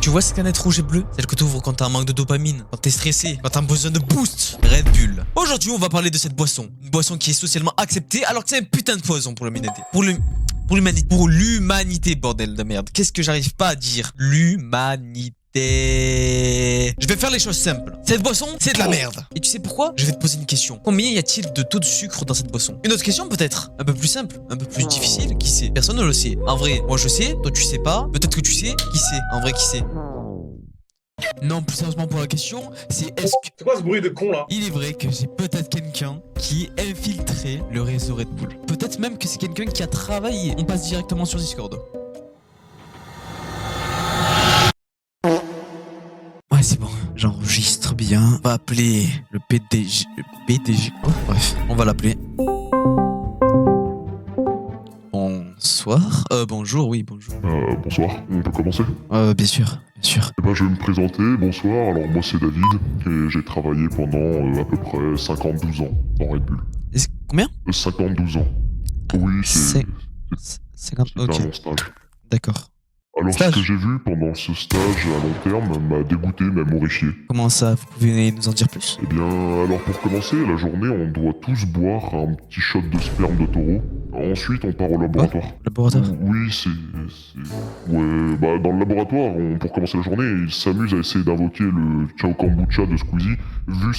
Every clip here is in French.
Tu vois cette canette rouge et bleue? Celle que tu ouvres quand t'as un manque de dopamine, quand t'es stressé, quand t'as besoin de boost. Red Bull. Aujourd'hui, on va parler de cette boisson. Une boisson qui est socialement acceptée alors que c'est un putain de poison pour l'humanité. Pour l'humanité, bordel de merde. Qu'est-ce que j'arrive pas à dire? L'humanité. Je vais faire les choses simples. Cette boisson, c'est de la merde. Et tu sais pourquoi? Je vais te poser une question. Combien y a-t-il de taux de sucre dans cette boisson? Une autre question peut-être? Un peu plus simple, un peu plus difficile. Qui sait? Personne ne le sait. En vrai, moi je sais, toi tu sais pas. Peut-être que tu sais. Qui sait? En vrai, qui sait? Non, plus sérieusement pour la question, c'est est-ce que... C'est quoi ce bruit de con là? Il est vrai que j'ai peut-être quelqu'un qui infiltré le réseau Red Bull. Peut-être même que c'est quelqu'un qui a travaillé. On passe directement sur Discord. Ouais, c'est bon, j'enregistre bien. On va appeler le PDG. Le PDG. Oh, bref, on va l'appeler. Bonsoir. Bonjour, oui, bonjour. Bonsoir, on peut commencer? Bien sûr, bien sûr. Eh ben, je vais me présenter, bonsoir, alors moi c'est David, et j'ai travaillé pendant à peu près 52 ans dans Red Bull. Combien? 52 ans. Oui, c'est 50. un Ok, long stage. d'accord. Alors Stage. ce que j'ai vu pendant ce stage à long terme m'a dégoûté, même horrifié. Comment ça? Vous pouvez nous en dire plus? Eh bien, alors pour commencer, la journée, on doit tous boire un petit shot de sperme de taureau. Ensuite, on part au laboratoire. Laboratoire? Oui, Ouais, bah dans le laboratoire, pour commencer la journée, il s'amuse à essayer d'invoquer le Ciao Kombucha de Squeezie, vu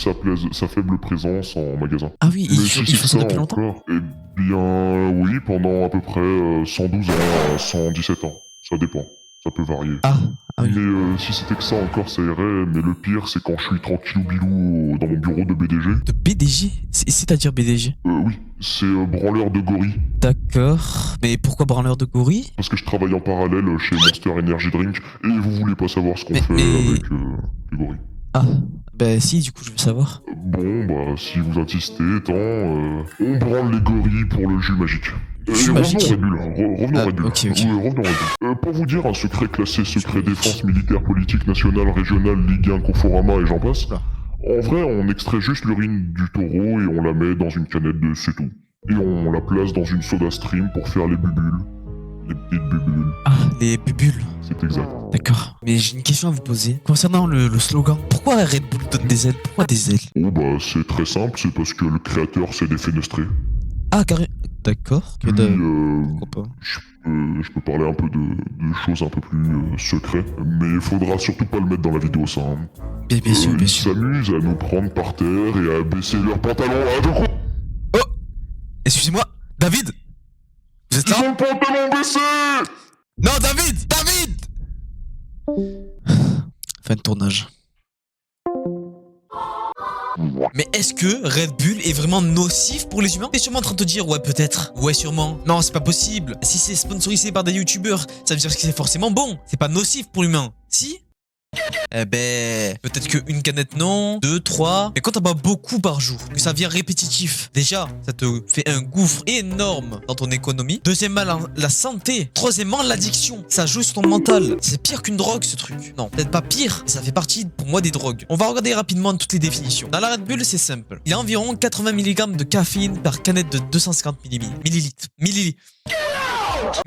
sa faible présence en magasin. Ah oui, Mais il si fait c'est ça ça depuis longtemps? encore, eh bien oui, pendant à peu près 112 ans à 117 ans. Ça dépend, ça peut varier. Ah oui. Mais si c'était que ça encore, ça irait, mais le pire, c'est quand je suis tranquille bilou dans mon bureau de BDG. De BDG? C'est-à-dire BDG? Oui, c'est branleur de gorille. D'accord. Mais pourquoi branleur de gorille? Parce que je travaille en parallèle chez Monster Energy Drink, et vous voulez pas savoir ce qu'on fait mais- avec les gorilles. Ah, bah si, du coup, je veux savoir. Bon, bah, si vous insistez, on branle les gorilles pour le jus magique. Jus Revenons magique. Red Bull, revenons Ah, Red Bull. ok. Oui, revenons Red Bull. Pour vous dire un secret classé secret défense militaire politique nationale régionale Ligue 1 Conforama et j'en passe. Oula. En vrai, on extrait juste l'urine du taureau et on la met dans une canette de c'est tout. Et on la place dans une soda stream pour faire les bubules. Les petites bubules. Ah, les bubules. C'est exact. D'accord. Mais j'ai une question à vous poser. Concernant le slogan, pourquoi Red Bull donne des ailes? Pourquoi des ailes? Oh bah c'est très simple, c'est parce que le créateur s'est défenestré. Ah, carré. D'accord. Puis, Pourquoi pas? je peux parler un peu de choses un peu plus secrètes, mais il faudra surtout pas le mettre dans la vidéo ça. Hein. Bien sûr, bien Ils sûr. s'amusent à nous prendre par terre et à baisser leurs pantalons à deux coups. Oh! Excusez-moi, David? Vous êtes Ils ont là? le pantalon baissé. Non, David! David! Fin de tournage. Mais est-ce que Red Bull est vraiment nocif pour les humains? T'es sûrement en train de te dire, ouais, peut-être. Ouais, sûrement. Non, c'est pas possible. Si c'est sponsorisé par des youtubeurs, ça veut dire que c'est forcément bon. C'est pas nocif pour l'humain. Si? Eh ben, peut-être qu'une canette non, 2, 3. Mais quand t'en bois beaucoup par jour, que ça devient répétitif, déjà, ça te fait un gouffre énorme dans ton économie. Deuxièmement, la santé. Troisièmement, l'addiction. Ça joue sur ton mental. C'est pire qu'une drogue, ce truc. Non, peut-être pas pire. Ça fait partie, pour moi, des drogues. On va regarder rapidement toutes les définitions. Dans la Red Bull, c'est simple. Il y a environ 80 mg de caféine par canette de 250 millilitres.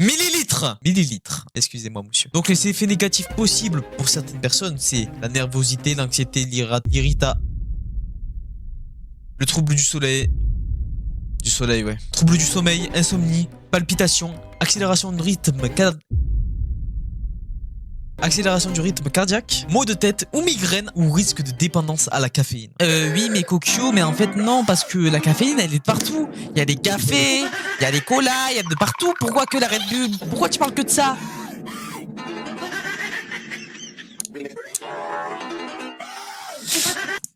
Millilitres. Excusez-moi, monsieur. Donc, les effets négatifs possibles pour certaines personnes, c'est la nervosité, l'anxiété, l'irritation. Le trouble du soleil. Ouais. Trouble du sommeil, insomnie, palpitations, accélération du rythme cardiaque, maux de tête ou migraine ou risque de dépendance à la caféine. Oui, mais Kokyo, mais en fait non, parce que la caféine, elle est de partout. Il y a des cafés, il y a des colas, il y a de partout. Pourquoi que la Red Bull? Pourquoi tu parles que de ça?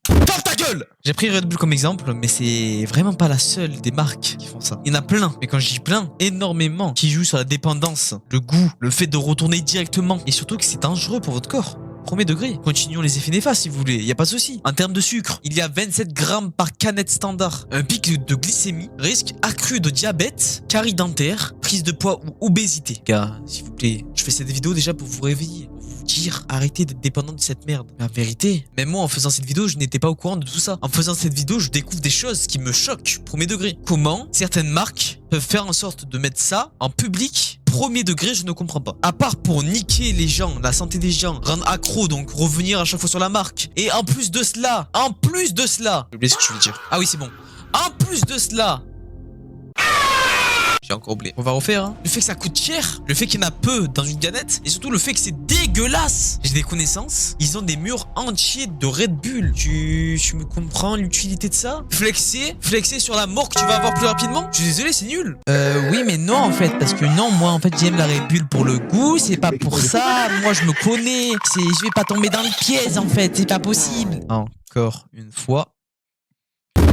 Ferme ta gueule! J'ai pris Red Bull comme exemple, mais c'est vraiment pas la seule des marques qui font ça. Il y en a plein, mais quand je dis plein, énormément, qui jouent sur la dépendance, le goût, le fait de retourner directement, et surtout que c'est dangereux pour votre corps. Premier degré. Continuons les effets néfastes si vous voulez, y a pas de souci. En termes de sucre, il y a 27 grammes par canette standard. Un pic de glycémie, risque accru de diabète, carie dentaire, prise de poids ou obésité. Car, s'il vous plaît, je fais cette vidéo déjà pour vous réveiller, pour vous agir, arrêter d'être dépendant de cette merde. Mais en vérité, même moi en faisant cette vidéo, je n'étais pas au courant de tout ça. En faisant cette vidéo, je découvre des choses qui me choquent, premier degré. Comment certaines marques peuvent faire en sorte de mettre ça en public, premier degré, je ne comprends pas. À part pour niquer les gens, la santé des gens, rendre accro, donc revenir à chaque fois sur la marque. Et en plus de cela, j'ai oublié ce que je veux dire. Ah oui, c'est bon. En plus de cela, j'ai encore oublié. On va refaire, hein. Le fait que ça coûte cher, le fait qu'il y en a peu dans une canette, et surtout le fait que c'est dégueulasse. J'ai des connaissances, ils ont des murs entiers de Red Bull. Tu me comprends l'utilité de ça? Flexer sur la mort que tu vas avoir plus rapidement? Je suis désolé, c'est nul. Oui, mais non, en fait, parce que non, moi, en fait, j'aime la Red Bull pour le goût, c'est pas pour ça. Moi, je me connais. Je vais pas tomber dans le piège, en fait, c'est pas possible. Encore une fois.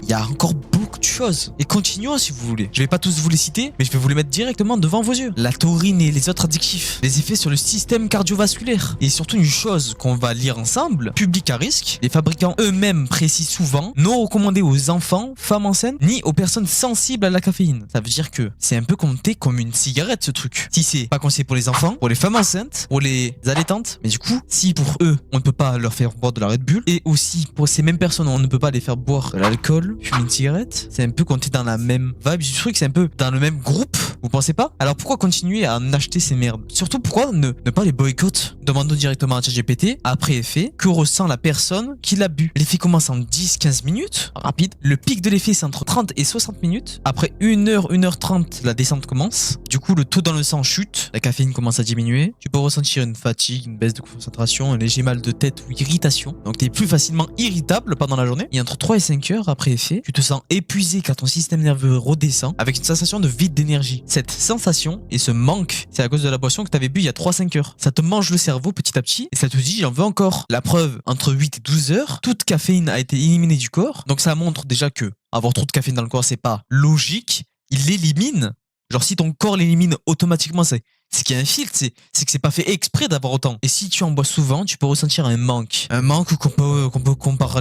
Il y a encore beaucoup de choses. Et continuons si vous voulez. Je vais pas tous vous les citer, mais je vais vous les mettre directement devant vos yeux. La taurine et les autres addictifs. Les effets sur le système cardiovasculaire. Et surtout une chose qu'on va lire ensemble. Public à risque. Les fabricants eux-mêmes précisent souvent non recommandé aux enfants, femmes enceintes, ni aux personnes sensibles à la caféine. Ça veut dire que c'est un peu compté comme une cigarette ce truc. Si c'est pas conseillé pour les enfants, pour les femmes enceintes, pour les allaitantes. Mais du coup, si pour eux, on ne peut pas leur faire boire de la Red Bull, et aussi pour ces mêmes personnes, on ne peut pas les faire boire de l'alcool, fumer une cigarette, c'est un peu compté dans la même vibe du truc, c'est un peu dans le même groupe, vous pensez pas? Alors pourquoi continuer à en acheter ces merdes? Surtout pourquoi ne pas les boycott? Demandons directement à ChatGPT, après effet, que ressent la personne qui l'a bu. L'effet commence en 10-15 minutes, rapide. Le pic de l'effet c'est entre 30 et 60 minutes. Après 1h, 1h30, la descente commence. Du coup le taux dans le sang chute, la caféine commence à diminuer. Tu peux ressentir une fatigue, une baisse de concentration, un léger mal de tête ou irritation. Donc tu es plus facilement irritable pendant la journée. Et entre 3 et 5 heures après effet, tu te sens épuisé car ton système nerveux redescend avec une sensation de vide d'énergie. Cette sensation et ce manque, c'est à cause de la boisson que tu avais bu il y a 3-5 heures. Ça te mange le cerveau petit à petit et ça te dit j'en veux encore. La preuve, entre 8 et 12 heures, toute caféine a été éliminée du corps. Donc ça montre déjà que avoir trop de caféine dans le corps, c'est pas logique. Il l'élimine. Genre si ton corps l'élimine automatiquement, c'est qu'il y a un filtre, c'est que c'est pas fait exprès d'avoir autant. Et si tu en bois souvent, tu peux ressentir un manque. Un manque qu'on peut comparer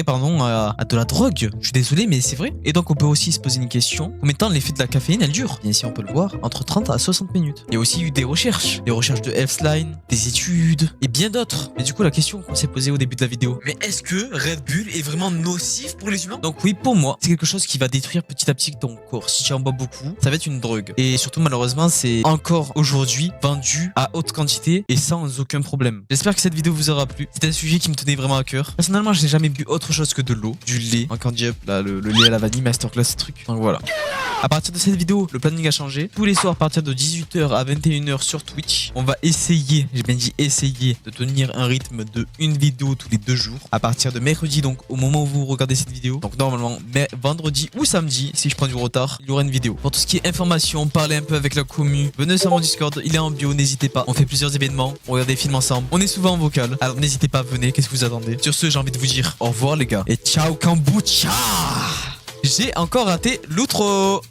à de la drogue. Je suis désolé, mais c'est vrai. Et donc on peut aussi se poser une question. Combien de temps l'effet de la caféine, elle dure? Bien ici on peut le voir, entre 30 à 60 minutes. Il y a aussi eu des recherches de Healthline, des études et bien d'autres. Mais du coup la question qu'on s'est posée au début de la vidéo. Mais est-ce que Red Bull est vraiment nocif pour les humains? Donc oui, pour moi, c'est quelque chose qui va détruire petit à petit ton corps. Si tu en bois beaucoup, ça va être une drogue. Et surtout malheureusement, c'est encore aujourd'hui vendu à haute quantité et sans aucun problème. J'espère que cette vidéo vous aura plu. C'est un sujet qui me tenait vraiment à cœur. Personnellement, j'ai jamais bu autre chose que de l'eau, du lait, un candy up, là, le lait à la vanille, masterclass, ce truc. Donc voilà. À partir de cette vidéo, le planning a changé. Tous les soirs, à partir de 18h à 21h sur Twitch, on va essayer, j'ai bien dit essayer, de tenir un rythme de une vidéo tous les 2 jours. À partir de mercredi, donc au moment où vous regardez cette vidéo. Donc normalement, vendredi ou samedi, si je prends du retard, il y aura une vidéo. Pour tout ce qui est information, parler un peu avec la commu, venez sur mon Discord, il est en bio, n'hésitez pas. On fait plusieurs événements, on regarde des films ensemble. On est souvent en vocal, alors n'hésitez pas, venez, qu'est-ce que vous attendez? Sur ce, j'ai envie de vous dire au revoir les gars. Et ciao kombucha. J'ai encore raté l'outro.